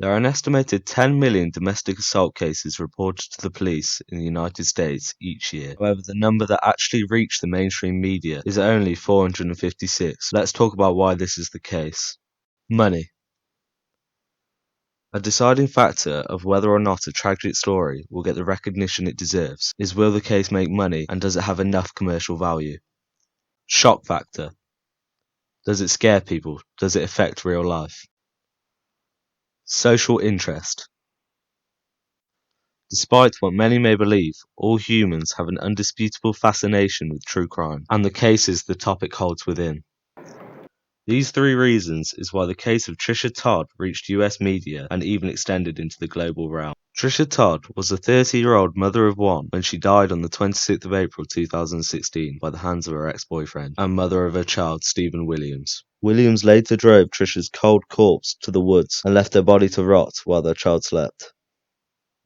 There are an estimated 10 million domestic assault cases reported to the police in the United States each year. However, the number that actually reach the mainstream media is only 456. Let's talk about why this is the case. Money. A deciding factor of whether or not a tragic story will get the recognition it deserves is, will the case make money and does it have enough commercial value? Shock factor. Does it scare people? Does it affect real life? Social interest. Despite what many may believe, all humans have an undisputable fascination with true crime, and the cases the topic holds within. These three reasons is why the case of Tricia Todd reached US media and even extended into the global realm. Tricia Todd was a 30-year-old mother of one when she died on the 26th of April 2016 by the hands of her ex-boyfriend and mother of her child, Stephen Williams. Williams later drove Tricia's cold corpse to the woods and left her body to rot while their child slept.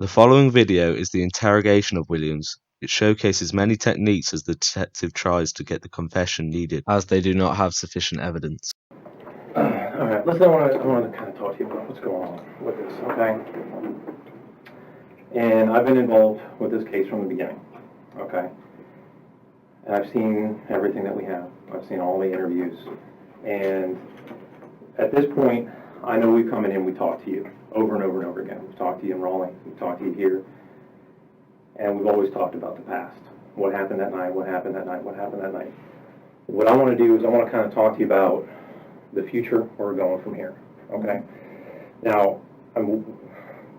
The following video is the interrogation of Williams. It showcases many techniques as the detective tries to get the confession needed, as they do not have sufficient evidence. Alright, listen, I want to kind of talk to you about what's going on with this, okay? And I've been involved with this case from the beginning, okay? And I've seen everything that we have. I've seen all the interviews. And at this point, I know we've come in and we talked to you over and over and over again. We've talked to you in Raleigh, we've talked to you here, and we've always talked about the past. What happened that night, what happened that night, what happened that night. What I want to do is I want to kind of talk to you about the future, where we're going from here, okay? Now,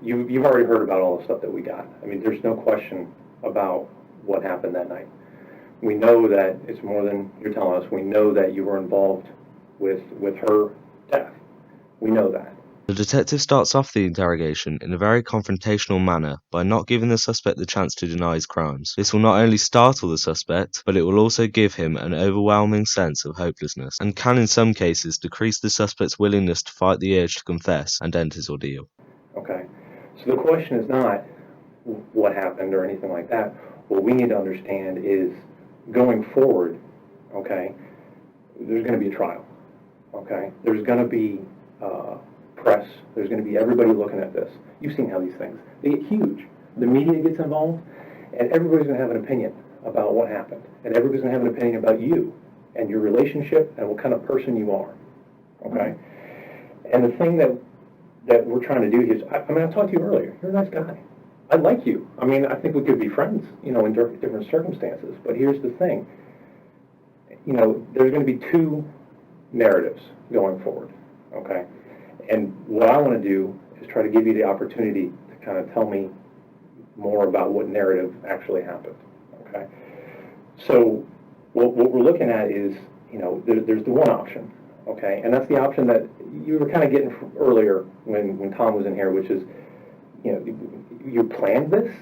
you've already heard about all the stuff that we got. I mean, there's no question about what happened that night. We know that it's more than you're telling us. We know that you were involved with her death. We know that. The detective starts off the interrogation in a very confrontational manner by not giving the suspect the chance to deny his crimes. This will not only startle the suspect, but it will also give him an overwhelming sense of hopelessness, and can in some cases decrease the suspect's willingness to fight the urge to confess and end his ordeal. Okay, so the question is not what happened or anything like that. What we need to understand is, going forward, okay, there's going to be a trial, okay? There's going to be press. There's going to be everybody looking at this. You've seen how these things, they get huge. The media gets involved, and everybody's going to have an opinion about what happened. And everybody's going to have an opinion about you and your relationship and what kind of person you are, okay? And the thing that we're trying to do here is, I mean, I talked to you earlier. You're a nice guy. I like you. I mean, I think we could be friends, you know, in different circumstances. But here's the thing. You know, there's going to be two narratives going forward, okay? And what I want to do is try to give you the opportunity to kind of tell me more about what narrative actually happened, okay? So what we're looking at is, you know, there's the one option, okay? And that's the option that you were kind of getting earlier when Tom was in here, which is, you know, you planned this?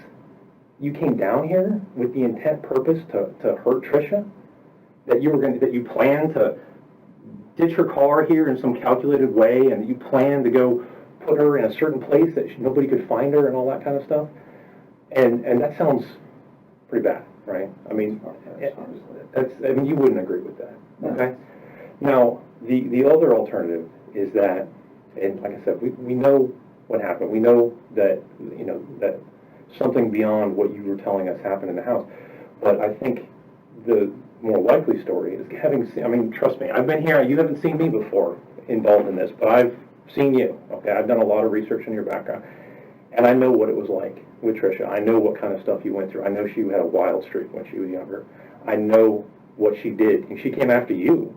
You came down here with the intent purpose to hurt Tricia? That you planned to ditch her car here in some calculated way, and you planned to go put her in a certain place that nobody could find her and all that kind of stuff? And that sounds pretty bad, right? I mean, you wouldn't agree with that, okay? Now, the other alternative is that, and like I said, we know what happened. We know that, you know, that something beyond what you were telling us happened in the house. But I think the more likely story is having seen, I mean, trust me, I've been here. You haven't seen me before involved in this, but I've seen you, okay? I've done a lot of research in your background, and I know what it was like with Tricia. I know what kind of stuff you went through. I know she had a wild streak when she was younger. I know what she did. And she came after you,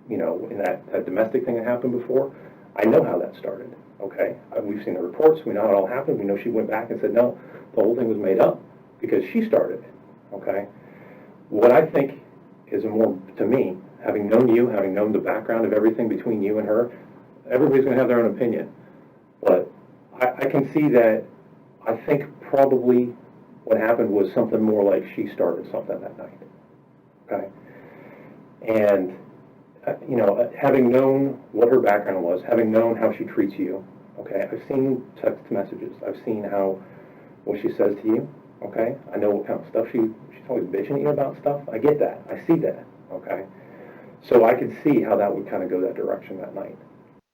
you know, in that domestic thing that happened before. I know how that started, okay? We've seen the reports. We know how it all happened. We know she went back and said, no, the whole thing was made up because she started it, okay? What I think is more, to me, having known you, having known the background of everything between you and her, everybody's going to have their own opinion. But I can see that. I think probably what happened was something more like she started something that night, okay? And you know, having known what her background was, having known how she treats you, okay, I've seen text messages. I've seen what she says to you, okay? I know what kind of stuff she's always bitching at you about stuff. I get that. I see that, okay? So I could see how that would kind of go that direction that night.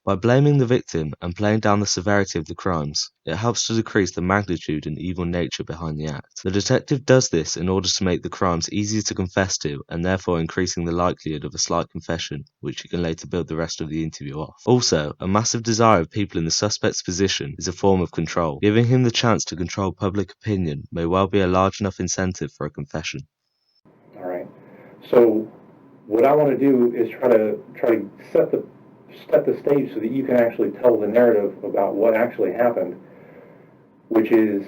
By blaming the victim and playing down the severity of the crimes, it helps to decrease the magnitude and evil nature behind the act. The detective does this in order to make the crimes easier to confess to, and therefore increasing the likelihood of a slight confession, which he can later build the rest of the interview off. Also, a massive desire of people in the suspect's position is a form of control. Giving him the chance to control public opinion may well be a large enough incentive for a confession. All right. So what I want to do is try to set the stage so that you can actually tell the narrative about what actually happened, which is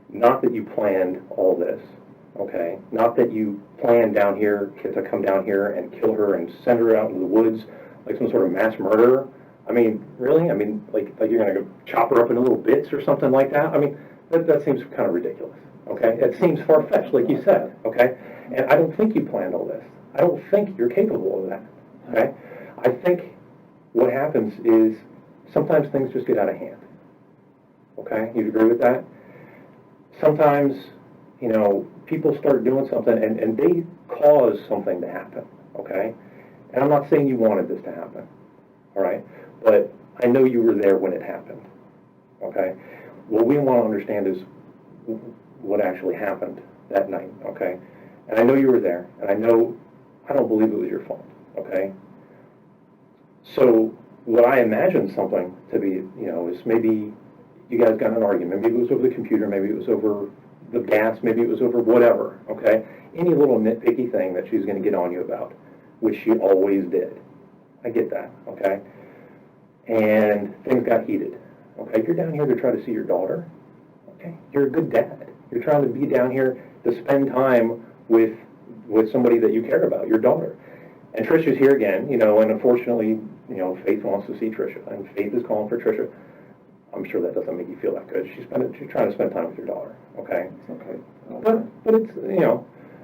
not that you planned all this, okay? Not that you planned down here to come down here and kill her and send her out into the woods like some sort of mass murderer. I mean, really? I mean, like you're going to go chop her up into little bits or something like that? I mean, that seems kind of ridiculous, okay? It seems far-fetched, like you said, okay? And I don't think you planned all this. I don't think you're capable of that, okay? I think what happens is sometimes things just get out of hand, okay? You agree with that? Sometimes, people start doing something and they cause something to happen, okay? And I'm not saying you wanted this to happen, all right? But I know you were there when it happened, okay? What we want to understand is what actually happened that night, okay? And I know you were there, and I don't believe it was your fault, okay? So what I imagine something to be, is maybe you guys got in an argument. Maybe it was over the computer, maybe it was over the gas, maybe it was over whatever, okay? Any little nitpicky thing that she's going to get on you about, which she always did. I get that, okay? And things got heated, okay? You're down here to try to see your daughter, okay? You're a good dad. You're trying to be down here to spend time with somebody that you care about, your daughter. And Tricia's here again, and unfortunately, Faith wants to see Tricia, and Faith is calling for Tricia. I'm sure that doesn't make you feel that good. She's trying to spend time with your daughter, okay? Okay. But it's,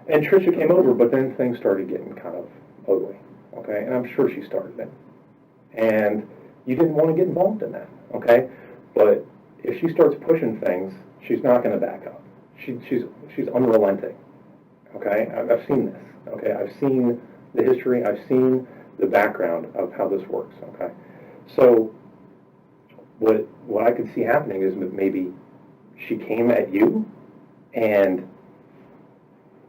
and Tricia came over, but then things started getting kind of ugly, okay? And I'm sure she started it. And you didn't want to get involved in that, okay? But if she starts pushing things, she's not going to back up. She's unrelenting, okay? I've seen this, okay? I've seen the history. I've seen the background of how this works, okay? So what I could see happening is maybe she came at you and,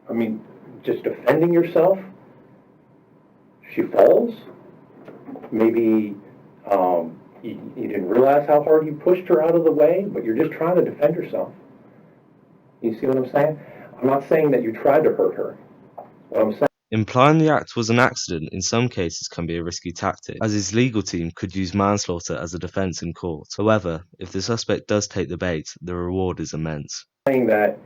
I mean, just defending yourself, she falls. Maybe you didn't realize how hard you pushed her out of the way, but you're just trying to defend yourself. You see what I'm saying? I'm not saying that you tried to hurt her. What I'm saying, Implying the act was an accident in some cases can be a risky tactic, as his legal team could use manslaughter as a defense in court. However, if the suspect does take the bait, the reward is immense. saying that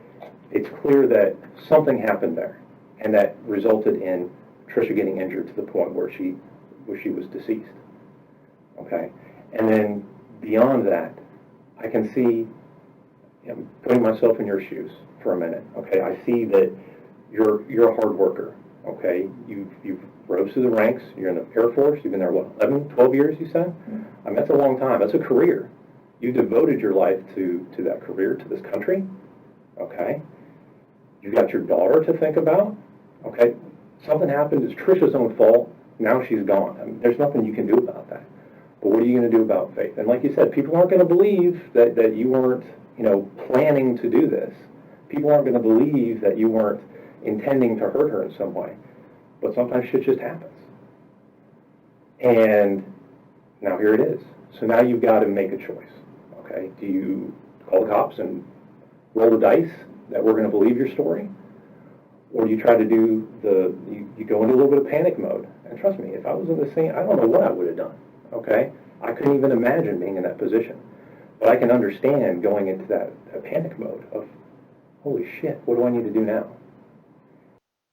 it's clear that something happened there, and that resulted in Tricia getting injured to the point where she was deceased. Okay, and then beyond that, I can see, putting myself in your shoes for a minute. Okay, I see that you're a hard worker. Okay, you've rose through the ranks. You're in the Air Force. You've been there, what, 11, 12 years, you said? I mean, that's a long time. That's a career. You devoted your life to that career, to this country. Okay, you've got your daughter to think about. Okay, something happened. It's Tricia's own fault. Now she's gone. I mean, there's nothing you can do about that. But what are you going to do about Faith? And like you said, people aren't going to believe that you weren't, planning to do this. People aren't going to believe that you weren't intending to hurt her in some way. But sometimes shit just happens. And now here it is. So now you've got to make a choice. Okay, do you call the cops and roll the dice that we're going to believe your story? Or do you try to do you go into a little bit of panic mode? And trust me, if I was in the scene, I don't know what I would have done. Okay, I couldn't even imagine being in that position. But I can understand going into that panic mode of, holy shit, what do I need to do now?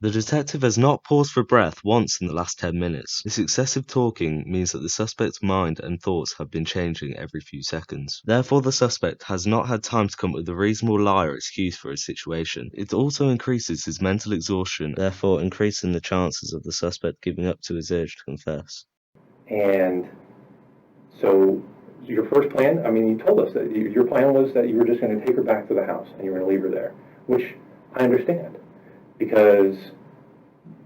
The detective has not paused for breath once in the last 10 minutes. This excessive talking means that the suspect's mind and thoughts have been changing every few seconds. Therefore, the suspect has not had time to come up with a reasonable lie or excuse for his situation. It also increases his mental exhaustion, therefore increasing the chances of the suspect giving up to his urge to confess. And so your first plan, I mean, you told us that your plan was that you were just going to take her back to the house and you were going to leave her there, which I understand, because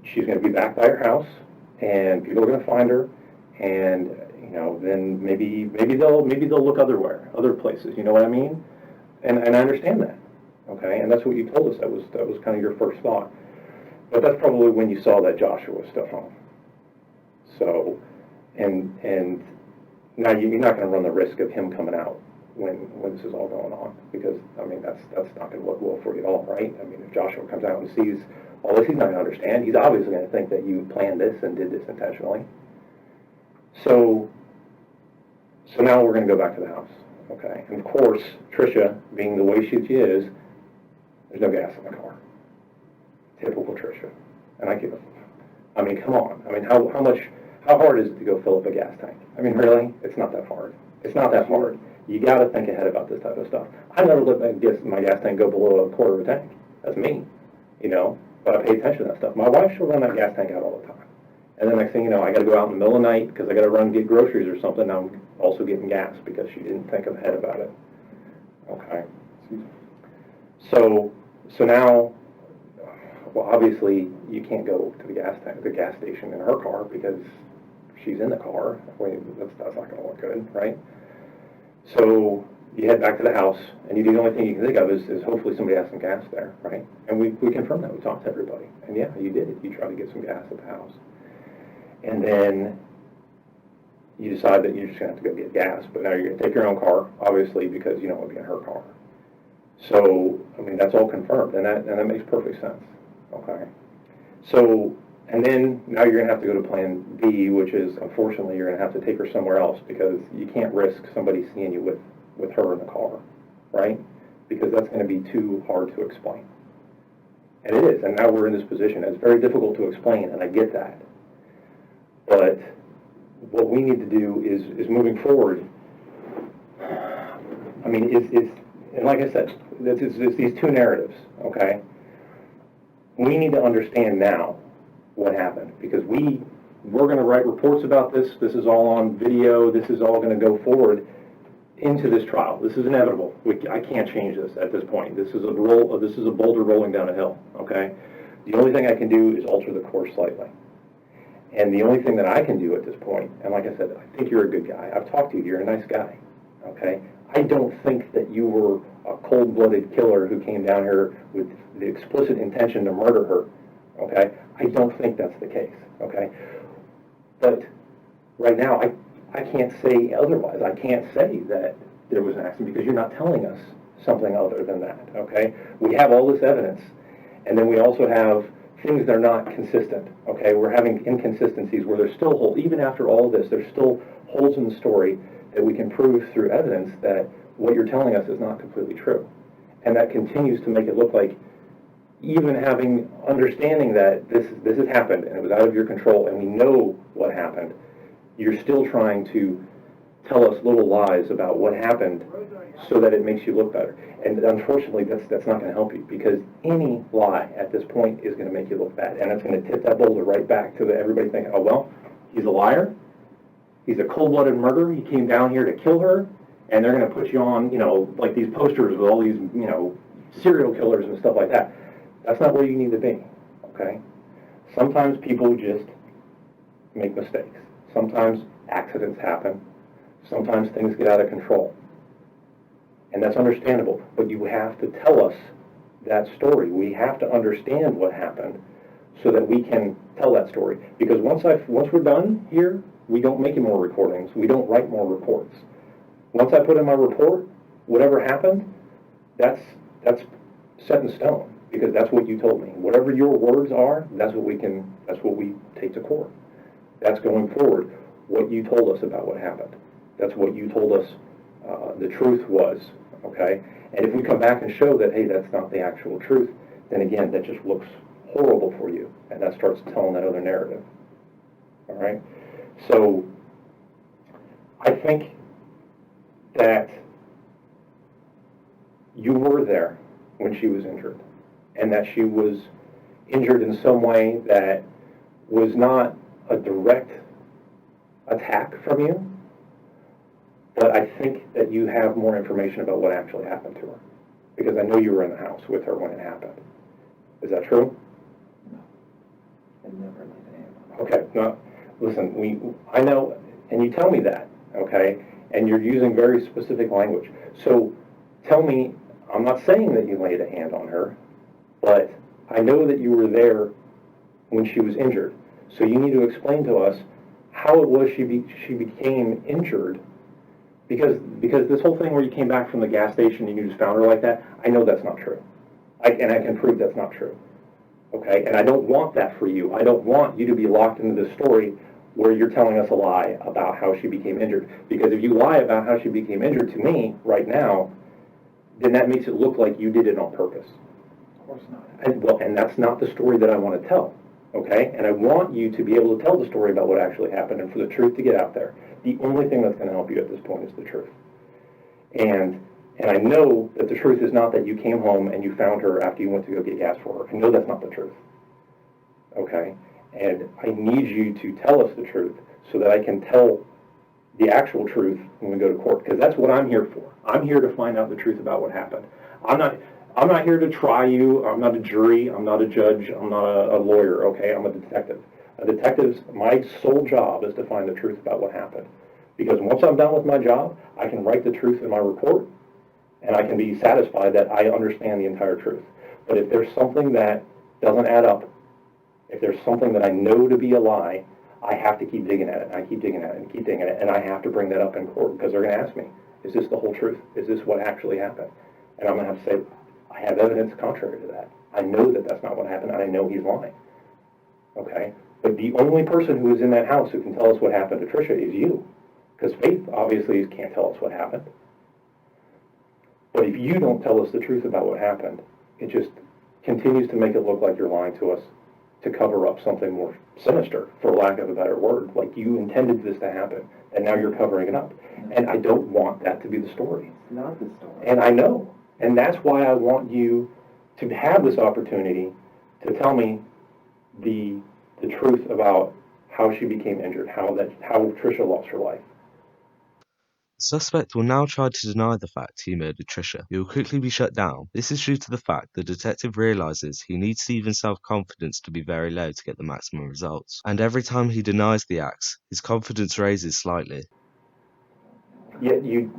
she's going to be back by her house and people are going to find her, and then maybe they'll look other places. You know what I mean? And I understand that. Okay, and that's what you told us. That was kind of your first thought. But that's probably when you saw that Joshua was still home. So, and now you're not going to run the risk of him coming out when this is all going on, because I mean that's not going to look well for you at all, right? I mean, if Joshua comes out and sees all this, he's not going to understand. He's obviously going to think that you planned this and did this intentionally. So now we're going to go back to the house, okay? And of course, Tricia, being the way she is, there's no gas in the car. Typical Tricia. And I mean, come on. I mean, how hard is it to go fill up a gas tank? I mean, really? It's not that hard. It's not that hard. You got to think ahead about this type of stuff. I never let my gas tank go below a quarter of a tank. That's me, but I pay attention to that stuff. My wife, she'll run that gas tank out all the time. And then next thing you know, I got to go out in the middle of the night because I got to run and get groceries or something. Now I'm also getting gas because she didn't think ahead about it. Okay. So now, well, obviously you can't go to the gas station in her car because she's in the car. That's not going to look good, right? So you head back to the house, and the only thing you can think of is hopefully somebody has some gas there, right? And we confirmed that. We talked to everybody. And yeah, you did it. You tried to get some gas at the house. And then you decide that you're just going to have to go get gas. But now you're going to take your own car, obviously, because you don't want to be in her car. So, I mean, that's all confirmed, and that makes perfect sense. Okay. So, and then now you're going to have to go to plan B, which is, unfortunately, you're going to have to take her somewhere else because you can't risk somebody seeing you with her in the car, right? Because that's going to be too hard to explain. And it is, and now we're in this position. It's very difficult to explain, and I get that. But what we need to do is moving forward, I mean, and like I said, it's these two narratives, okay? We need to understand now what happened, because we're going to write reports about this. This is all on video. This is all going to go forward into this trial. This is inevitable. I can't change this at this point. This is a boulder rolling down a hill, okay? The only thing I can do is alter the course slightly. And the only thing that I can do at this point, and like I said, I think you're a good guy. I've talked to you. You're a nice guy, okay? I don't think that you were a cold-blooded killer who came down here with the explicit intention to murder her, okay? I don't think that's the case, okay? But right now, I can't say otherwise. I can't say that there was an accident because you're not telling us something other than that, okay? We have all this evidence, and then we also have things that are not consistent, okay? We're having inconsistencies where there's still holes. Even after all this, there's still holes in the story that we can prove through evidence that what you're telling us is not completely true. And that continues to make it look like, even understanding that this has happened and it was out of your control and we know what happened, you're still trying to tell us little lies about what happened so that it makes you look better. And unfortunately, that's not going to help you, because any lie at this point is going to make you look bad. And it's going to tip that boulder right back to everybody thinking, oh, well, he's a liar. He's a cold-blooded murderer. He came down here to kill her. And they're going to put you on, like these posters with all these, serial killers and stuff like that. That's not where you need to be, okay? Sometimes people just make mistakes. Sometimes accidents happen. Sometimes things get out of control. And that's understandable. But you have to tell us that story. We have to understand what happened so that we can tell that story. Because once we're done here, we don't make any more recordings. We don't write more reports. Once I put in my report, whatever happened, that's set in stone, because that's what you told me. Whatever your words are, that's what we take to court. That's going forward, what you told us about what happened. That's what you told us the truth was, okay? And if we come back and show that, hey, that's not the actual truth, then again, that just looks horrible for you, and that starts telling that other narrative, all right? So I think that you were there when she was injured, and that she was injured in some way that was not a direct attack from you, but I think that you have more information about what actually happened to her, because I know you were in the house with her when it happened. Is that true? No. I never laid a hand on her. Okay, no, listen, I know, And you tell me that, okay? And you're using very specific language. So tell me, I'm not saying that you laid a hand on her, but I know that you were there when she was injured. So you need to explain to us how it was she became injured. Because this whole thing where you came back from the gas station and you just found her like that, I know that's not true. And I can prove that's not true. Okay? And I don't want that for you. I don't want you to be locked into this story where you're telling us a lie about how she became injured. Because if you lie about how she became injured to me right now, then that makes it look like you did it on purpose. Of course not. And that's not the story that I want to tell. Okay? And I want you to be able to tell the story about what actually happened and for the truth to get out there. The only thing that's going to help you at this point is the truth. And I know that the truth is not that you came home and you found her after you went to go get gas for her. I know that's not the truth. Okay? And I need you to tell us the truth so that I can tell the actual truth when we go to court, because that's what I'm here for. I'm here to find out the truth about what happened. I'm not here to try you. I'm not a jury. I'm not a judge. I'm not a lawyer, okay? I'm a detective. A detective's, my sole job is to find the truth about what happened. Because once I'm done with my job, I can write the truth in my report, and I can be satisfied that I understand the entire truth. But if there's something that doesn't add up, if there's something that I know to be a lie, I have to keep digging at it, and I keep digging at it, and keep digging at it, and I have to bring that up in court, because they're going to ask me, is this the whole truth? Is this what actually happened? And I'm going to have to say, I have evidence contrary to that. I know that that's not what happened, and I know he's lying. Okay? But the only person who is in that house who can tell us what happened to Tricia is you. Because Faith obviously can't tell us what happened. But if you don't tell us the truth about what happened, it just continues to make it look like you're lying to us to cover up something more sinister, for lack of a better word. Like you intended this to happen, and now you're covering it up. And I don't want that to be the story. It's not the story. And I know. And that's why I want you to have this opportunity to tell me the truth about how she became injured, how Tricia lost her life. The suspect will now try to deny the fact he murdered Tricia. He will quickly be shut down. This is due to the fact the detective realizes he needs Stephen's self-confidence to be very low to get the maximum results. And every time he denies the acts, his confidence raises slightly. Yeah, you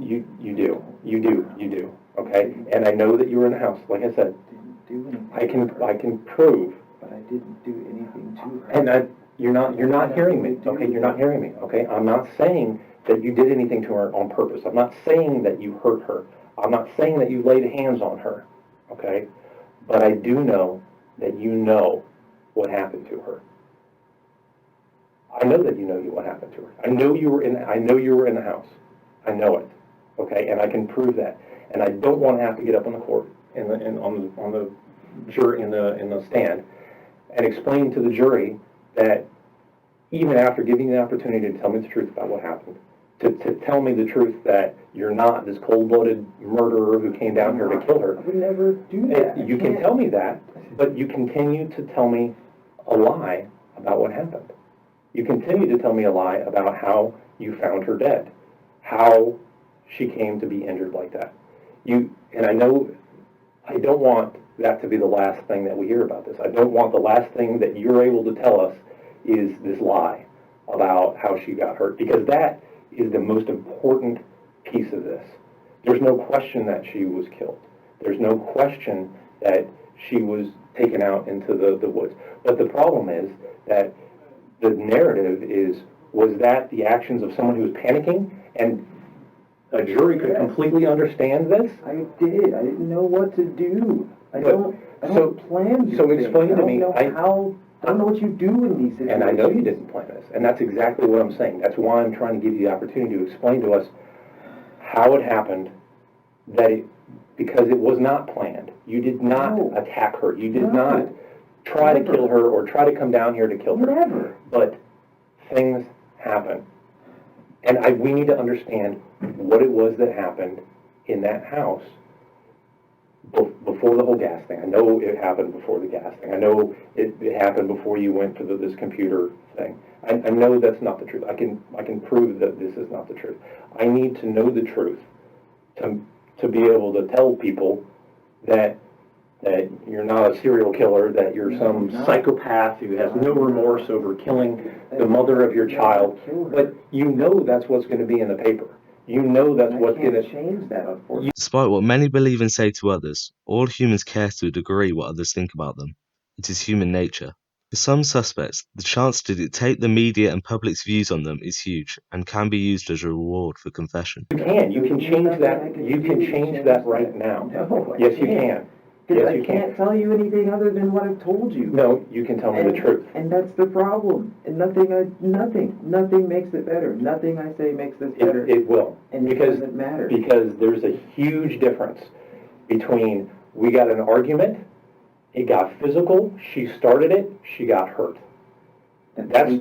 do. Okay? And I know that you were in the house. Like I said, Didn't do anything. I can prove. But I didn't do anything to her. And you're not hearing me. Okay? You're not hearing me. Okay? I'm not saying that you did anything to her on purpose. I'm not saying that you hurt her. I'm not saying that you laid hands on her. Okay? But I do know that you know what happened to her. I know that you know what happened to her. I know you were in the house. I know it. Okay? And I can prove that. And I don't want to have to get up on the court on the jury in the stand and explain to the jury that even after giving you the opportunity to tell me the truth about what happened, to tell me the truth that you're not this cold-blooded murderer who came down here to kill her. I would never do that. You can tell me that, but you continue to tell me a lie about what happened. You continue to tell me a lie about how you found her dead, how she came to be injured like that. And I know I don't want that to be the last thing that we hear about this. I don't want the last thing that you're able to tell us is this lie about how she got hurt, because that is the most important piece of this. There's no question that she was killed. There's no question that she was taken out into the woods. But the problem is that the narrative was that the actions of someone who was panicking, and a jury could completely understand this? I did. I didn't know what to do. I don't plan these So things. explain to me. I don't know what you do in these situations. And I know you didn't plan this, and that's exactly what I'm saying. That's why I'm trying to give you the opportunity to explain to us how it happened, because it was not planned. You did not attack her. You did not try to kill her or try to come down here to kill her. Never. But things happen. And we need to understand what it was that happened in that house before the whole gas thing. I know it happened before the gas thing. I know it happened before you went to this computer thing. I know that's not the truth. I can prove that this is not the truth. I need to know the truth to be able to tell people that, that you're not a serial killer, that you're some psychopath who has no remorse over killing the mother of your child, but you know that's what's going to be in the paper. You know that's what's going to change that, unfortunately. Despite what many believe and say to others, all humans care to a degree what others think about them. It is human nature. For some suspects, the chance to dictate the media and public's views on them is huge and can be used as a reward for confession. You can change that. You can change that right now. No, yes, you can. Because Yes, you I can't tell you anything other than what I've told you. No, you can tell me the truth. And that's the problem. And nothing makes it better. Nothing I say makes this better. It will. And it because, doesn't matter. Because there's a huge difference between we got an argument, it got physical, she started it, she got hurt. That's not any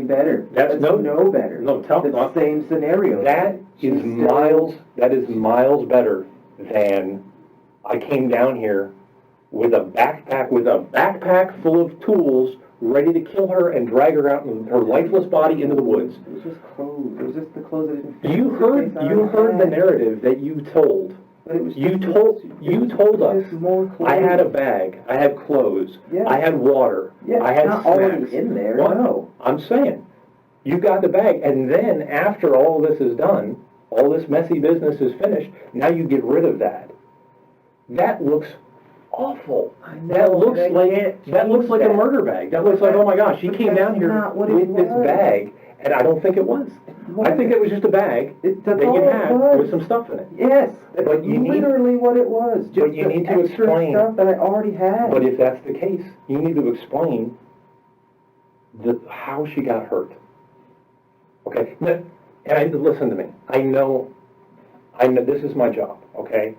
better. That's no better. No, tell me. The same scenario. That is miles better than I came down here with a backpack full of tools, ready to kill her and drag her out and her lifeless body into the woods. It was just clothes. It was just the clothes that didn't fit. You heard the narrative that you told. But it was you told us. More clothes. I had a bag. I had clothes. Yeah. I had water. Yeah, I had not snacks. already in there. What? No. I'm saying, you got the bag, and then after all this is done, all this messy business is finished. Now you get rid of that. That looks awful. That looks like a murder bag. That looks like, oh my gosh, she came down here with this bag, and I don't think it was. I think it was just a bag that you had with some stuff in it. Yes, but you literally what it was. Just but you need to extra explain stuff that I already had. But if that's the case, you need to explain how she got hurt. Okay, and listen to me. I know. This is my job. Okay.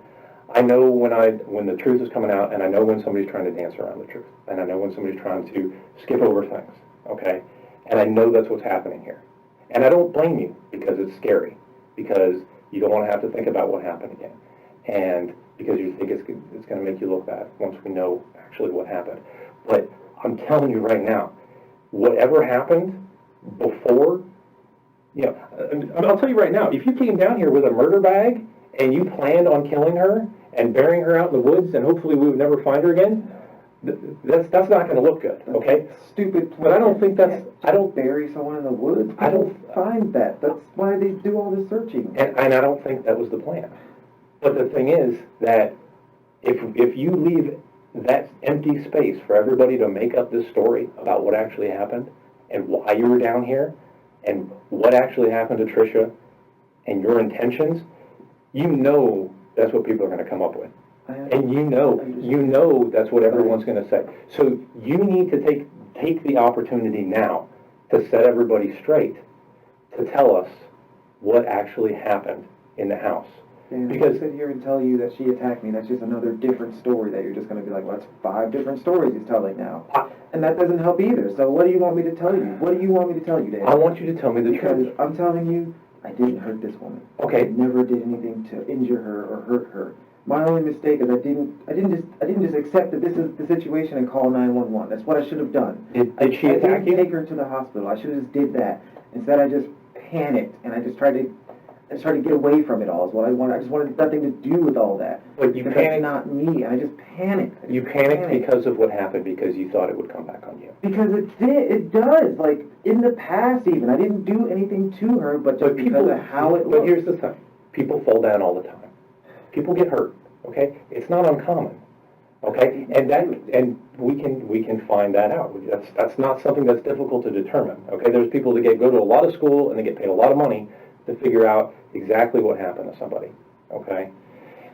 I know when the truth is coming out, and I know when somebody's trying to dance around the truth, and I know when somebody's trying to skip over things, okay? And I know that's what's happening here. And I don't blame you, because it's scary, because you don't want to have to think about what happened again, and because you think it's going to make you look bad once we know actually what happened. But I'm telling you right now, whatever happened before, I'll tell you right now, if you came down here with a murder bag and you planned on killing her and burying her out in the woods, and hopefully we would never find her again, that's not going to look good, okay? Stupid plan. But I don't think I don't bury someone in the woods. I don't find that. That's why they do all the searching. And I don't think that was the plan. But the thing is that if you leave that empty space for everybody to make up this story about what actually happened and why you were down here and what actually happened to Tricia and your intentions, you know that's what people are going to come up with. And you know that's what everyone's going to say. So you need to take the opportunity now to set everybody straight, to tell us what actually happened in the house. And because I sit here and tell you that she attacked me, that's just another different story that you're just going to be like, well, that's 5 different stories he's telling now. And that doesn't help either. So what do you want me to tell you? What do you want me to tell you, Dan? I want you to tell me the truth. Because I'm telling you, I didn't hurt this woman. Okay. I never did anything to injure her or hurt her. My only mistake is I didn't just accept that this is the situation and call 911. That's what I should have done. Did she attack you? I didn't take her to the hospital. I should have just did that. Instead, I just panicked and I just tried to get away from it all. Is what I wanted. I just wanted nothing to do with all that. But you panicked. That's not me. I just panicked. You panicked because of what happened, because you thought it would come back on you. Because it did. It does. Like in the past, even I didn't do anything to her, but just because of how it looked. But here's the thing: people fall down all the time. People get hurt. Okay, it's not uncommon. Okay, and we can find that out. That's not something that's difficult to determine. Okay, there's people that go to a lot of school and they get paid a lot of money to figure out exactly what happened to somebody. Okay,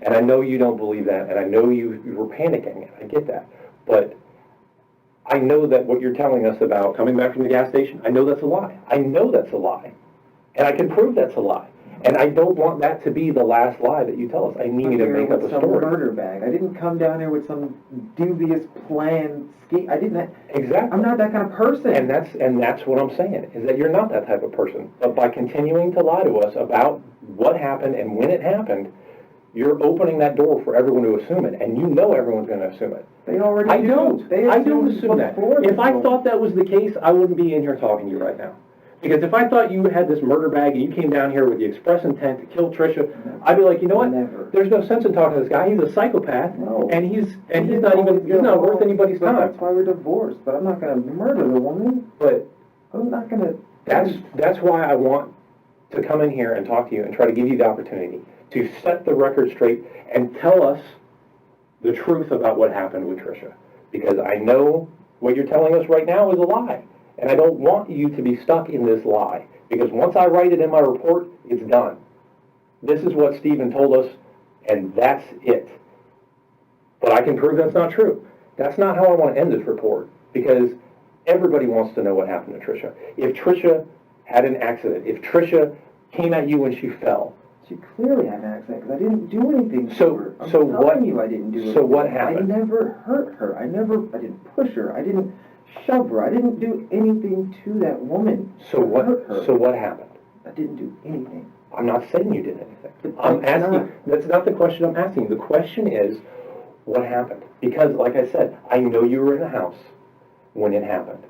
and I know you don't believe that, and I know you were panicking, and I get that, but I know that what you're telling us about coming back from the gas station, I know that's a lie. I know that's a lie, and I can prove that's a lie. And I don't want that to be the last lie that you tell us. I need you to make up a story. Some murder bag. I didn't come down here with some dubious plan scheme. I didn't. Exactly. I'm not that kind of person. And that's what I'm saying, is that you're not that type of person. But by continuing to lie to us about what happened and when it happened, you're opening that door for everyone to assume it, and you know everyone's going to assume it. They already I don't assume that. If I thought that was the case, I wouldn't be in here talking to you right now. Because if I thought you had this murder bag and you came down here with the express intent to kill Tricia, I'd be like, you know what? Never. There's no sense in talking to this guy. He's a psychopath, No. and he's not worth anybody's But time. that's why we're divorced. But I'm not gonna murder the woman. But I'm not gonna. that's why I want to come in here and talk to you and try to give you the opportunity to set the record straight and tell us the truth about what happened with Tricia. Because I know what you're telling us right now is a lie. And I don't want you to be stuck in this lie. Because once I write it in my report, it's done. This is what Stephen told us, and that's it. But I can prove that's not true. That's not how I want to end this report. Because everybody wants to know what happened to Tricia. If Tricia had an accident, if Tricia came at you when she fell. She clearly had an accident because I didn't do anything to her. I'm so telling what? you I didn't do anything. So what happened? I never hurt her. I didn't push her. I didn't shove her. I didn't do anything to that woman. So what? So what happened? I didn't do anything. I'm not saying you did anything. But I'm that's asking. not- That's not the question I'm asking. The question is, what happened? Because, like I said, I know you were in the house when it happened.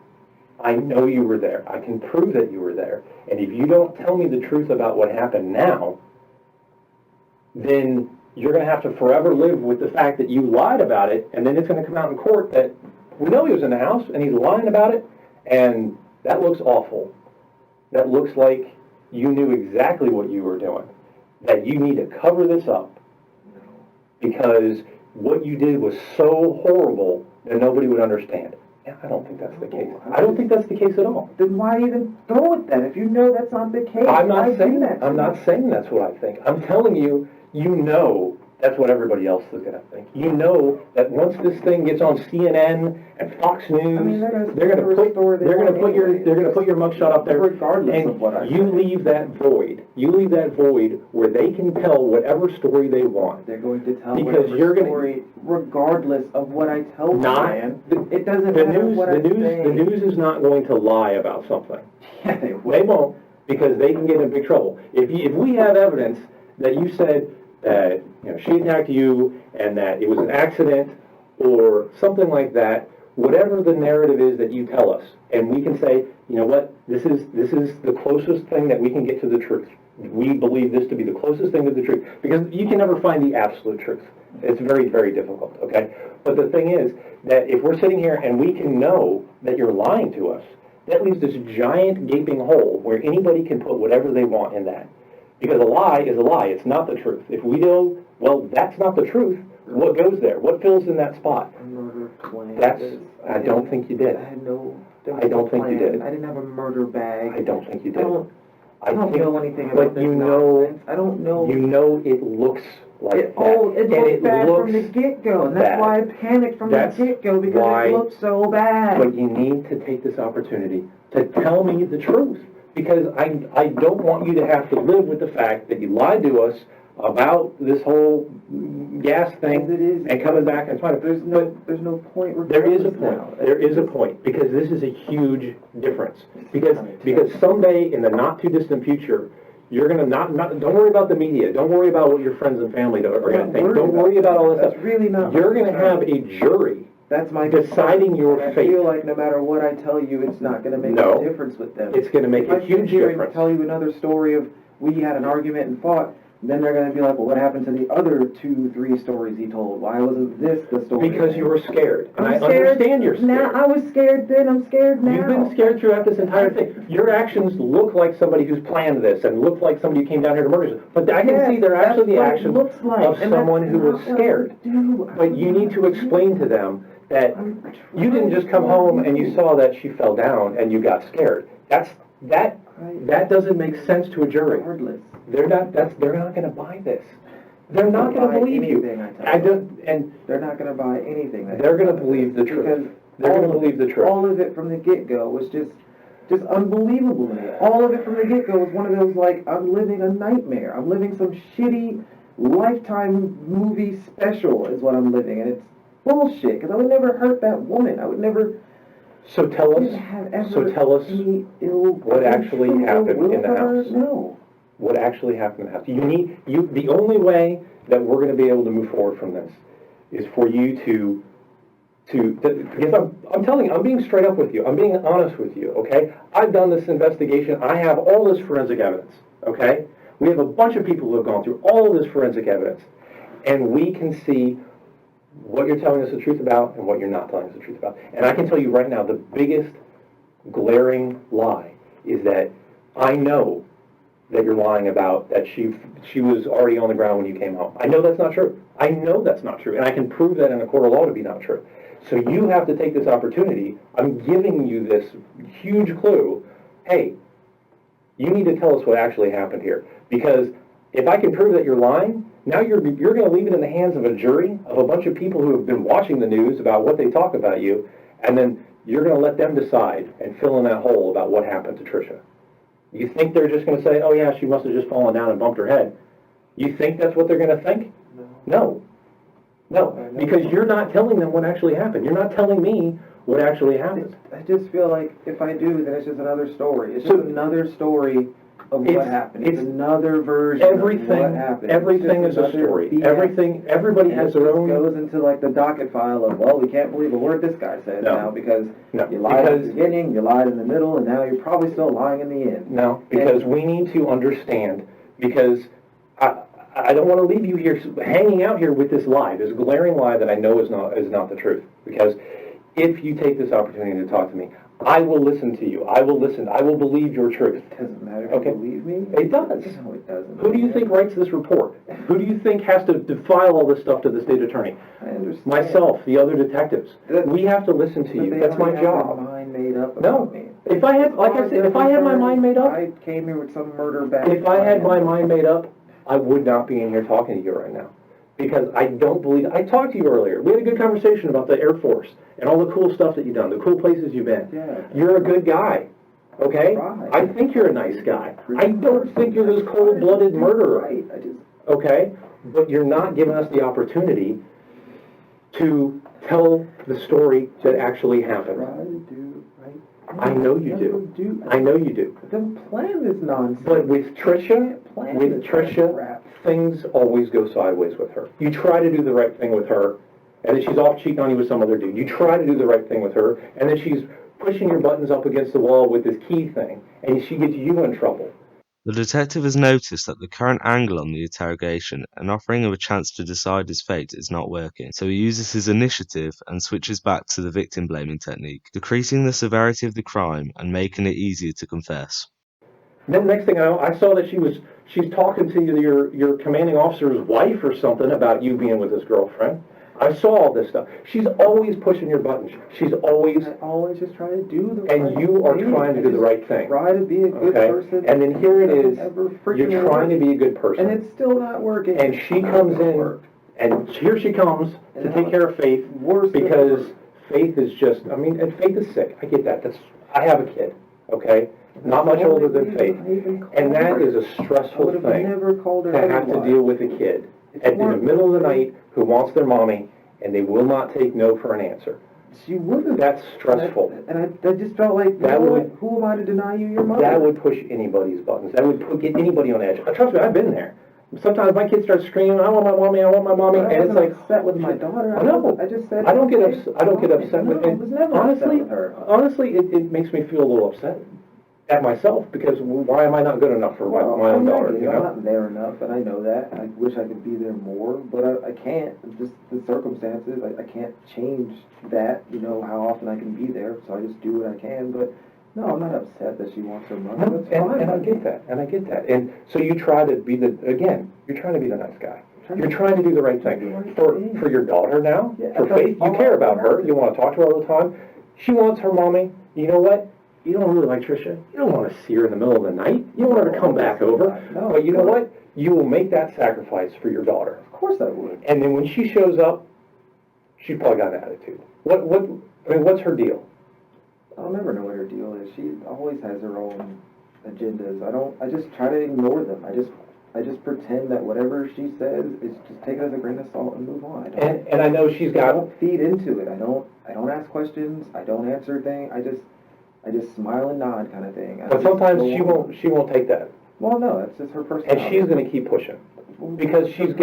I know you were there. I can prove that you were there. And if you don't tell me the truth about what happened now, then you're going to have to forever live with the fact that you lied about it, and then it's going to come out in court that we know he was in the house and he's lying about it, and that looks awful. That looks like you knew exactly what you were doing, that you need to cover this up because what you did was so horrible that nobody would understand. Yeah, I don't think that's the case. I don't think that's the case at all. Then why even go with that if you know that's not the case? I'm not Why saying do that. to I'm me? not saying that's what I think. I'm telling you, you know that's what everybody else is going to think. You know that once this thing gets on CNN and Fox News, I mean, they're gonna they're going to put restore their your mugshot up there, regardless and of what I you say. leave that void. You leave that void where they can tell whatever story they want. They're going to tell Because whatever you're gonna- story, regardless of what I tell them, Not- man. It doesn't The matter news, what the I news, say. the news is not going to lie about something. Yeah, they will. They won't, because they can get in big trouble. If we have evidence that you said that she attacked you and that it was an accident or something like that, whatever the narrative is that you tell us, and we can say, you know what, this is the closest thing that we can get to the truth. We believe this to be the closest thing to the truth, because you can never find the absolute truth. It's very, very difficult, okay? But the thing is that if we're sitting here and we can know that you're lying to us, that leaves this giant gaping hole where anybody can put whatever they want in that. Because a lie is a lie. It's not the truth. If we know, well, that's not the truth, what goes there? What fills in that spot? A murder plan. I don't think you did. I had no. I don't think you did. I didn't have a murder bag. I don't think you did. I don't think- know anything but about this you know- nonsense. I don't know. You know it looks like It that. looked And bad looks from the get-go, and that's bad. why I panicked from That's the get-go, because why- it looked so bad. But you need to take this opportunity to tell me the truth, because I don't want you to have to live with the fact that you lied to us about this whole gas thing As it is, and coming back and trying to. There's no point. There is a regardless point. now. There is a point, because this is a huge difference. Because someday in the not too distant future, you're gonna not don't worry about the media. Don't worry about what your friends and family are gonna think. Don't worry about all this That's stuff. really not. You're gonna have a jury That's my deciding your and I fate. feel like no matter what I tell you, it's not going to make No. a difference with them. It's gonna make If a I sit huge here and difference. tell you another story of we had an argument and fought, then they're going to be like, well, what happened to the other 2-3 stories he told? Why wasn't this the story? Because you were scared, and I I'm scared understand you're scared. Now I was scared then. I'm scared now. You've been scared throughout this entire thing. Your actions look like somebody who's planned this and look like somebody who came down here to murder you. But I can Yes, see they're that's actually the what it actions looks like, of and that's someone who was not what I scared. would do. But you need to explain to them that you didn't just come home and you saw that she fell down and you got scared. That doesn't make sense to a jury. Regardless. They're not going to buy this. They're not going to believe you. Anything I tell them. And They're not going to buy anything. they're going to believe the truth. Because They're going to all of believe the truth. All of it from the get-go was just unbelievable to me. All of it from the get-go was one of those, like, I'm living a nightmare. I'm living some shitty Lifetime movie special is what I'm living, and it's bullshit, because I would never hurt that woman. I would never So tell us have ever any ill what actually will happened in the for her. house. No. What actually happened in the house. The only way that we're going to be able to move forward from this is for you to because I'm telling you, I'm being straight up with you. I'm being honest with you, okay? I've done this investigation. I have all this forensic evidence, okay? We have a bunch of people who have gone through all of this forensic evidence, and we can see what you're telling us the truth about and what you're not telling us the truth about. And I can tell you right now, the biggest glaring lie is that I know that you're lying about that she was already on the ground when you came home. I know that's not true. I know that's not true, and I can prove that in a court of law to be not true. So you have to take this opportunity. I'm giving you this huge clue. Hey, you need to tell us what actually happened here. Because if I can prove that you're lying, now you're going to leave it in the hands of a jury of a bunch of people who have been watching the news about what they talk about you, and then you're going to let them decide and fill in that hole about what happened to Tricia. You think they're just going to say, oh yeah, she must have just fallen down and bumped her head. You think that's what they're going to think? No. No, because you're not telling them what actually happened. You're not telling me what actually happened. I just feel like if I do, then it's just another story. It's just another story of what happened. It's another version of what happened. Everything is a story. BS. Everybody has their own. It goes into like the docket file of, well, we can't believe a word this guy said now because you lied at the beginning, you lied in the middle, and now you're probably still lying in the end. No, because we need to understand, because I don't want to leave you here hanging out here with this lie, this glaring lie that I know is not the truth. Because if you take this opportunity to talk to me, I will listen to you. I will listen. I will believe your truth. It doesn't matter if you believe me. It does. No, it doesn't. Who do you think writes this report? Who do you think has to file all this stuff to the state attorney? I understand. Myself, the other detectives. We have to listen to you. That's my job. Their mind made up about me. If I had, like I said, if I had my mind made up, I came here with some murder back. If I had my mind made up, I would not be in here talking to you right now. Because I don't believe, I talked to you earlier. We had a good conversation about the Air Force and all the cool stuff that you've done, the cool places you've been. Yeah. You're a good guy, okay? Right. I think you're a nice guy. I don't think you're this cold-blooded murderer, Right. okay? But you're not giving us the opportunity to tell the story that actually happened. Try to do right. I know you do. I know you do. Then plan this nonsense. But with Tricia, things always go sideways with her. You try to do the right thing with her, and then she's off cheating on you with some other dude. You try to do the right thing with her, and then she's pushing your buttons up against the wall with this key thing, and she gets you in trouble. The detective has noticed that the current angle on the interrogation and offering him a chance to decide his fate is not working, so he uses his initiative and switches back to the victim blaming technique, decreasing the severity of the crime and making it easier to confess. Then the next thing I know, I saw that she's talking to your commanding officer's wife or something about you being with his girlfriend. I saw all this stuff. She's always pushing your buttons. She's always... I always just try to do the right thing. And you are trying to do the right thing. Try to be a good person. And then here it is, you're trying to be a good person. And it's still not working. And she comes in, and here she comes to take care of Faith, because Faith is just, I mean, and Faith is sick. I get that. I have a kid, okay? Not much older than Faith. And that is a stressful thing to have to deal with a kid in the middle of the night who wants their mommy, and they will not take no for an answer. She wouldn't. That's stressful. And I just felt like, who am I to deny you your mother? That would push anybody's buttons. That would get anybody on edge. Trust me, I've been there. Sometimes my kids start screaming, "I want my mommy! I want my mommy!" And it's like, upset with my daughter. No, I just said I don't get upset with I was never upset with her. Honestly, it makes me feel a little upset at myself, because why am I not good enough for my own daughter? You know? I'm not there enough, and I know that. I wish I could be there more, but I can't. Just the circumstances, I can't change that. You know how often I can be there, so I just do what I can. But no, I'm not upset that she wants her mother. No, and I get that, and so you try to be you're trying to be the nice guy. You're trying to do the right thing for your daughter now. For Faith, you care about her. You want to talk to her all the time. She wants her mommy. You know what? You don't really like Tricia. You don't want to see her in the middle of the night. You don't want her to come back over. But you know what? You will make that sacrifice for your daughter. Of course I would. And then when she shows up, she's probably got an attitude. What's her deal? I'll never know what her deal is. She always has her own agendas. I just try to ignore them. I just pretend that whatever she says is just take it as a grain of salt and move on. And I know she's got... I don't feed into it. I don't ask questions. I don't answer things. I just smile and nod kind of thing. But sometimes she won't take that. Well, no, that's just her And personality. she's going to keep pushing. Because she's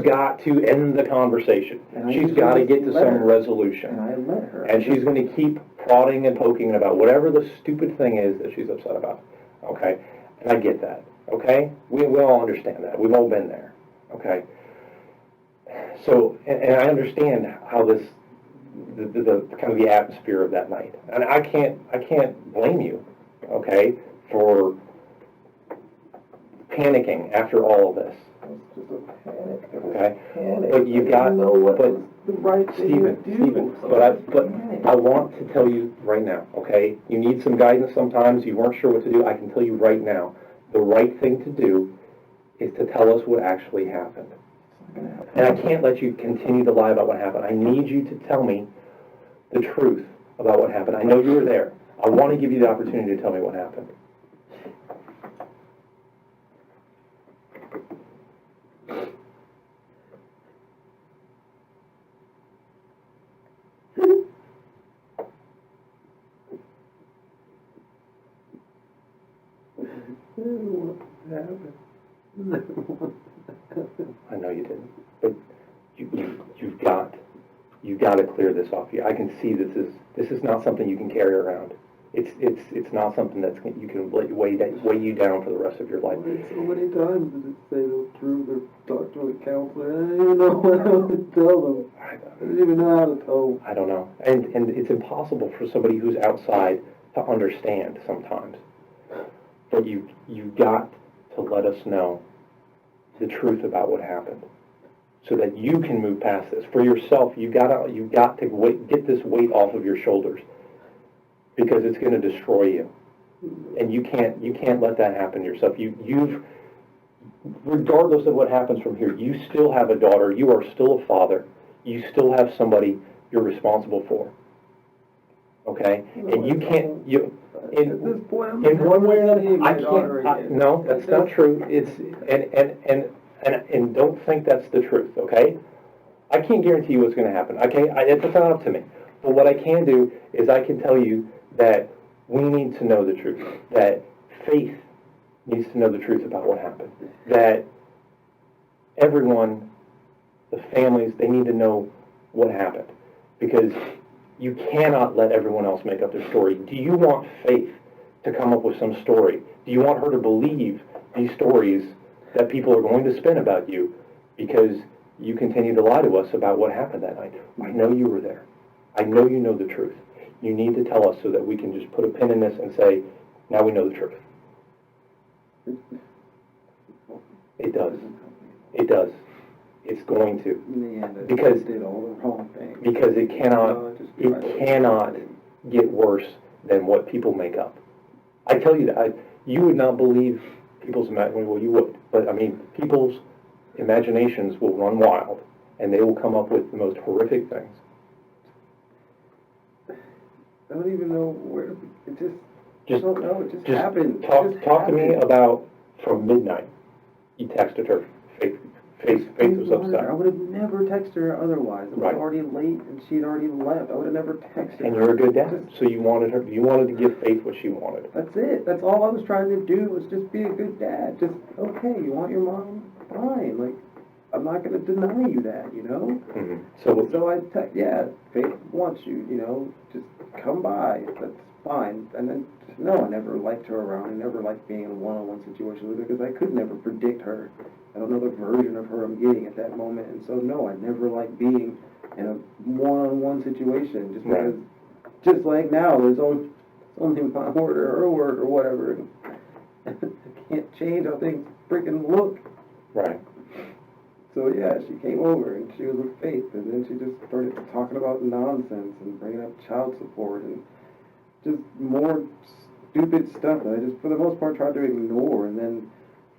got to end the conversation. She's got to get to some resolution. And I let her. And she's going to keep prodding and poking about whatever the stupid thing is that she's upset about. Okay? And I get that. Okay? We all understand that. We've all been there. Okay? So, and I understand how the kind of the atmosphere of that night. And I can't blame you, okay, for panicking after all of this. It's just a panic. Okay? Panic. But you got, know what but was the right thing to do. Stephen, So but panic. I want to tell you right now, okay? You need some guidance sometimes, you weren't sure what to do. I can tell you right now, the right thing to do is to tell us what actually happened. And I can't let you continue to lie about what happened. I need you to tell me the truth about what happened. I know you were there. I want to give you the opportunity to tell me what happened. I know you didn't, but you've got to clear this off you. I can see this is not something you can carry around. It's not something you can weigh you down for the rest of your life. So many times did it say the truth or talk to a counselor? I didn't even know how to tell them. I didn't even know how to tell them. I don't know, and it's impossible for somebody who's outside to understand sometimes. But you've got to let us know the truth about what happened, so that you can move past this for yourself. You got to get this weight off of your shoulders, because it's going to destroy you, and you can't let that happen to yourself. You've regardless of what happens from here, you still have a daughter. You are still a father. You still have somebody you're responsible for. Okay, and you can't at this point, I'm in one way or another. seeing I my daughter can't. again. No, that's not true. It's and don't think that's the truth. Okay, I can't guarantee you what's going to happen. Okay, it's not up to me. But what I can do is I can tell you that we need to know the truth. That Faith needs to know the truth about what happened. That everyone, the families, they need to know what happened, because you cannot let everyone else make up their story. Do you want Faith to come up with some story? Do you want her to believe these stories that people are going to spin about you because you continue to lie to us about what happened that night? I know you were there. I know you know the truth. You need to tell us so that we can just put a pin in this and say, now we know the truth. It does. It does. It's going to. In the end, Because- I did all the wrong things. Because it cannot get worse than what people make up. I tell you that, you would not believe people's well, you would, but I mean, people's imaginations will run wild, and they will come up with the most horrific things. I don't even know where to, it just, Just- I don't know, it just Just happened. talk to me about from midnight. You texted her. Faith was I upset. would have never texted her otherwise. It was Right. already late and she'd already left. I would have never texted her. And you're a good dad, so you wanted to give Faith what she wanted. That's it. That's all I was trying to do, was just be a good dad. Just, okay, you want your mom? Fine. Like, I'm not going to deny you that, you know? Mm-hmm. So I text, yeah, Faith wants you, you know, just come by. That's fine. And then, no, I never liked her around. I never liked being in a one-on-one situation with her because I could never predict her. I don't know the version of her I'm getting at that moment. And so, no, I never liked being in a one-on-one situation just because, just like now, there's only my word or her word or whatever. I can't change how things freaking look. Right. So yeah, she came over and she was with Faith, and then she just started talking about nonsense and bringing up child support and just more stupid stuff that I just, for the most part, tried to ignore. And then,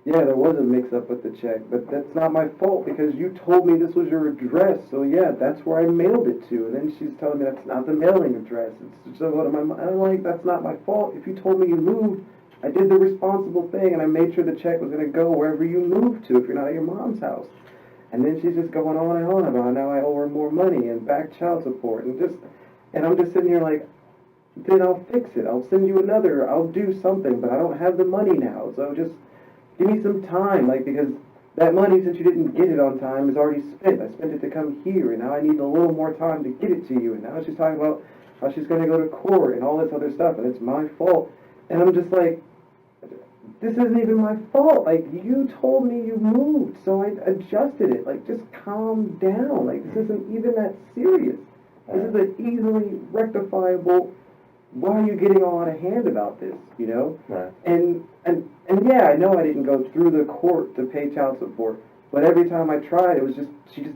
yeah, there was a mix-up with the check, but that's not my fault because you told me this was your address, so yeah, that's where I mailed it to. And then she's telling me that's not the mailing address. It's so what am I? I'm like, that's not my fault. If you told me you moved, I did the responsible thing, and I made sure the check was going to go wherever you moved to if you're not at your mom's house. And then she's just going on and on about now I owe her more money and back child support and I'm just sitting here like, then I'll fix it. I'll send you another. I'll do something, but I don't have the money now. So just give me some time, like, because that money, since you didn't get it on time, is already spent. I spent it to come here, and now I need a little more time to get it to you. And now she's talking about how she's going to go to court and all this other stuff, and it's my fault. And I'm just like, this isn't even my fault. Like, you told me you moved, so I adjusted it. Like, just calm down. Like, this isn't even that serious. This is an easily rectifiable. Why are you getting all out of hand about this, you know? Right. And yeah, I know I didn't go through the court to pay child support, but every time I tried, it was just, she just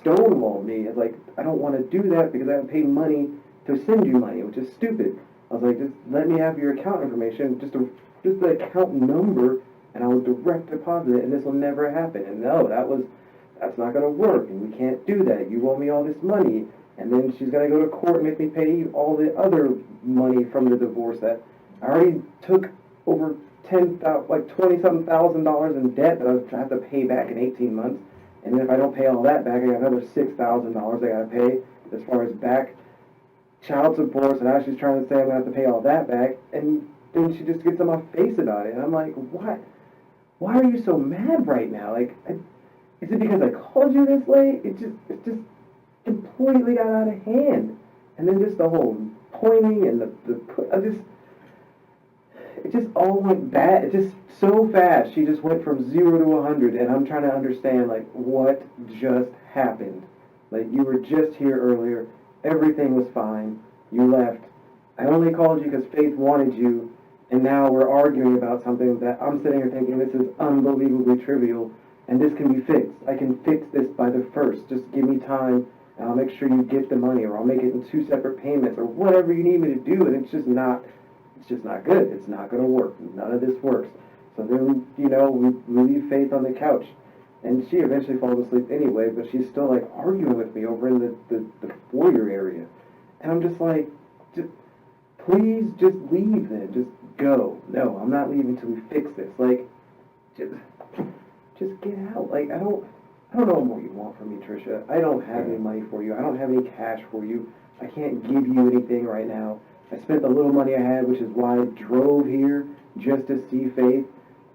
stonewalled me. It's like, I don't want to do that because I have to pay money to send you money, which is stupid. I was like, just let me have your account information, just the account number, and I will direct deposit it, and this will never happen. And no, that's not going to work, and we can't do that. You owe me all this money. And then she's going to go to court and make me pay all the other money from the divorce that I already took over $20-something thousand in debt that I have to pay back in 18 months. And then if I don't pay all that back, I got another $6,000 I got to pay as far as back child support. So now she's trying to say I'm going to have to pay all that back. And then she just gets on my face about it. And I'm like, what? Why are you so mad right now? Like, is it because I called you this late? It's just completely got out of hand. And then just the whole pointing and it just all went bad. It just so fast. She just went from 0 to 100, and I'm trying to understand, like, what just happened. Like, you were just here earlier. Everything was fine. You left. I only called you because Faith wanted you, and now we're arguing about something that I'm sitting here thinking this is unbelievably trivial, and this can be fixed. I can fix this by the 1st. Just give me time, and I'll make sure you get the money, or I'll make it in 2 separate payments, or whatever you need me to do, and it's just not good. It's not going to work. None of this works. So then, we leave Faith on the couch, and she eventually falls asleep anyway, but she's still, like, arguing with me over in the foyer area. And I'm just like, please just leave then. Just go. No, I'm not leaving until we fix this. Like, just get out. Like, I don't know what you want from me, Tricia. I don't have any money for you. I don't have any cash for you. I can't give you anything right now. I spent the little money I had, which is why I drove here just to see Faith.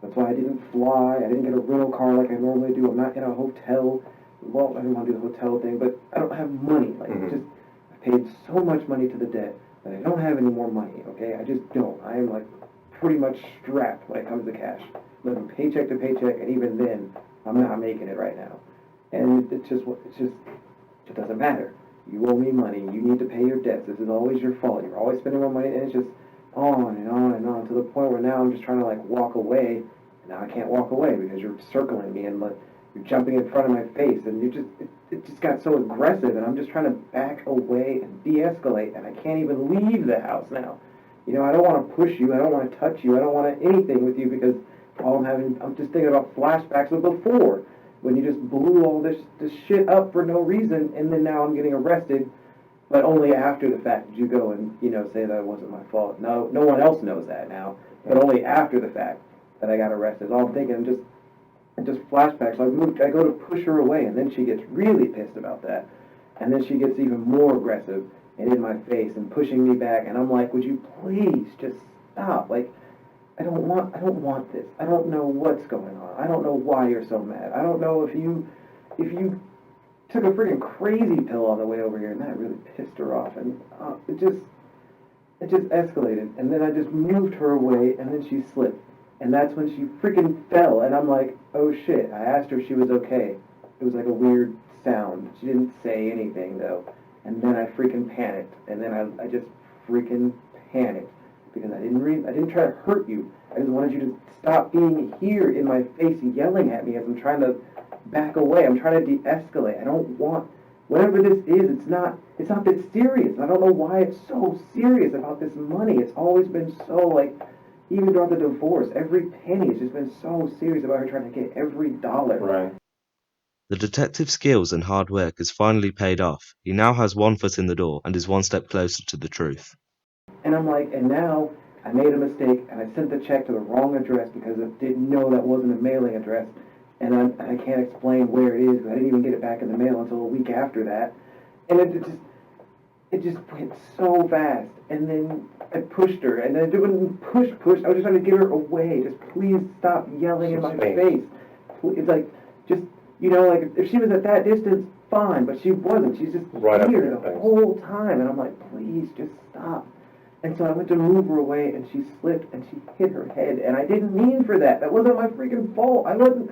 That's why I didn't fly. I didn't get a rental car like I normally do. I'm not in a hotel. Well, I didn't want to do the hotel thing, but I don't have money. Like, I paid so much money to the debt that I don't have any more money, okay? I just don't. I am, like, pretty much strapped when it comes to cash. Living paycheck to paycheck, and even then, I'm not making it right now. And it doesn't matter. You owe me money. You need to pay your debts. This is always your fault. You're always spending more money, and it's just on and on and on to the point where now I'm just trying to, like, walk away. And now I can't walk away because you're circling me and, like, you're jumping in front of my face, and it just got so aggressive, and I'm just trying to back away and de-escalate, and I can't even leave the house now. I don't want to push you. I don't want to touch you. I don't want anything with you because I'm just thinking about flashbacks of before, when you just blew all this shit up for no reason, and then now I'm getting arrested, but only after the fact did you go and, say that it wasn't my fault. No one else knows that now, but only after the fact that I got arrested. All I'm thinking, just flashbacks. I go to push her away, and then she gets really pissed about that, and then she gets even more aggressive and in my face and pushing me back, and I'm like, would you please just stop? Like, I don't want this. I don't know what's going on. I don't know why you're so mad. I don't know if you took a freaking crazy pill on the way over here, and that really pissed her off, and it just escalated, and then I just moved her away, and then she slipped, and that's when she freaking fell, and I'm like, oh shit. I asked her if she was okay. It was like a weird sound. She didn't say anything though, and then I freaking panicked, and then I just freaking panicked. Because I didn't try to hurt you. I just wanted you to stop being here in my face yelling at me as I'm trying to back away. I'm trying to de-escalate. I don't want, whatever this is, it's not that serious. I don't know why it's so serious about this money. It's always been so, like, even throughout the divorce, every penny has just been so serious about her trying to get every dollar. Right. The detective's skills and hard work has finally paid off. He now has one foot in the door and is one step closer to the truth. And I'm like, and now I made a mistake, and I sent the check to the wrong address because I didn't know that wasn't a mailing address, and I can't explain where it is because I didn't even get it back in the mail until a week after that. And it just went so fast. And then I pushed her, and I didn't push. I was just trying to get her away. Just please stop yelling in my face. It's like, just, like if she was at that distance, fine, but she wasn't. She's just Right up in here your the face. whole time, and I'm like, please just stop. And so I went to move her away, and she slipped, and she hit her head, and I didn't mean for that. That wasn't my freaking fault. I wasn't.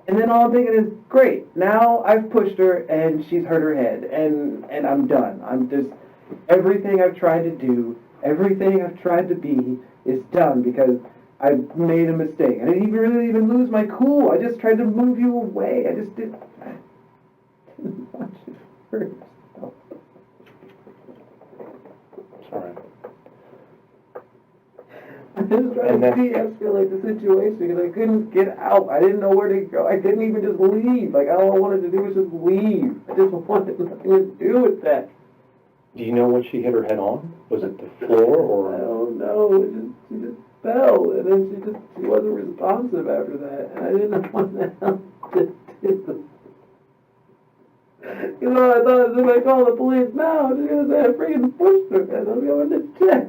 And then all I'm thinking is, great, now I've pushed her, and she's hurt her head, and I'm done. I'm just, everything I've tried to do, everything I've tried to be is done because I made a mistake. I didn't really even lose my cool. I just tried to move you away. I just didn't want you to hurt yourself. Sorry. I was trying to de-escalate the situation because I couldn't get out. I didn't know where to go. I couldn't even just leave. Like, all I wanted to do was just leave. I just wanted nothing to do with that. Do you know what she hit her head on? Was it the floor or? I don't know. She just fell, and then she wasn't responsive after that, and I didn't know what the hell to do. I thought if I call the police now, they're gonna say I freaking pushed her, and I'm going to jail.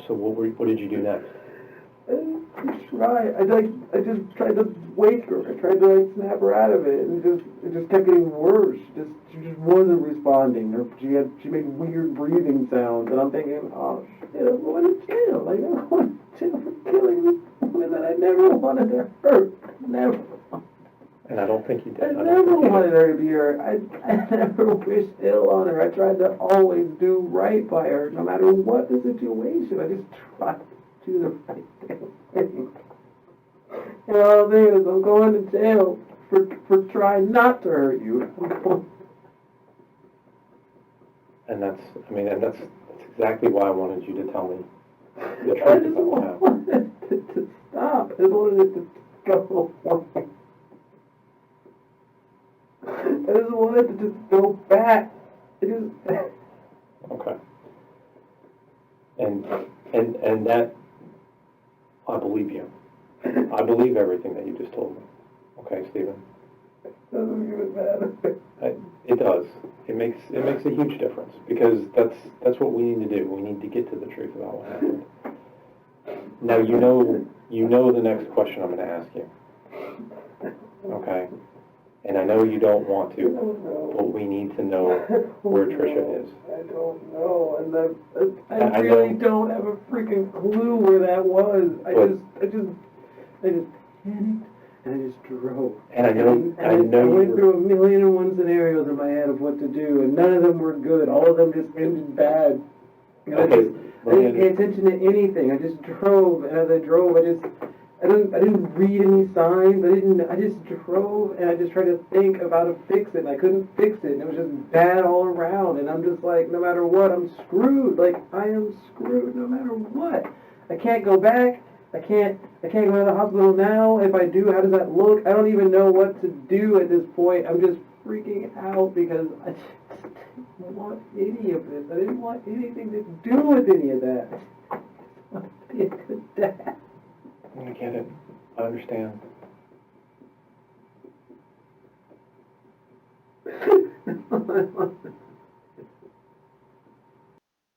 So what did you do next? I just tried to wake her. I tried to snap her out of it, and it just kept getting worse. She just wasn't responding. She made weird breathing sounds, and I'm thinking, oh shit, I'm going to jail. Like, I'm going to jail for killing this woman that I never wanted to hurt. Never. And I don't think you did. I never wanted her to be hurt. I never wished ill on her. I tried to always do right by her, no matter what the situation. I just tried to do the right thing. And all I'm thinking is I'm going to jail for trying not to hurt you. And that's exactly why I wanted you to tell me the truth I just about what happened. wanted it to stop. I just wanted it to go away. I just wanted to just go back. Okay. And that, I believe you. I believe everything that you just told me. Okay, Stephen? Doesn't even matter. It does. It makes a huge difference because that's what we need to do. We need to get to the truth about what happened. Now you know the next question I'm going to ask you. Okay? And I know you don't want to, but we need to know where Tricia is. I don't know, and I really don't have a freaking clue where that was. I just panicked, and I just drove. And I went through 1,000,001 scenarios in my head of what to do, and none of them were good. All of them just ended bad. And I didn't pay attention to anything. I just drove, and as I drove, I didn't read any signs. I just drove, and I just tried to think of how to fix it, and I couldn't fix it, and it was just bad all around, and I'm just like, no matter what, I'm screwed. Like, I am screwed no matter what. I can't go back. I can't go to the hospital now. If I do, how does that look? I don't even know what to do at this point. I'm just freaking out because I just didn't want any of this. I didn't want anything to do with any of that. I just wanted to be a good dad. I get it. I understand.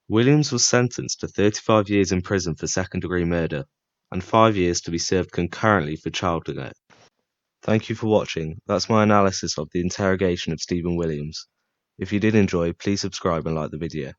Williams was sentenced to 35 years in prison for second-degree murder and 5 years to be served concurrently for child neglect. Thank you for watching. That's my analysis of the interrogation of Stephen Williams. If you did enjoy, please subscribe and like the video.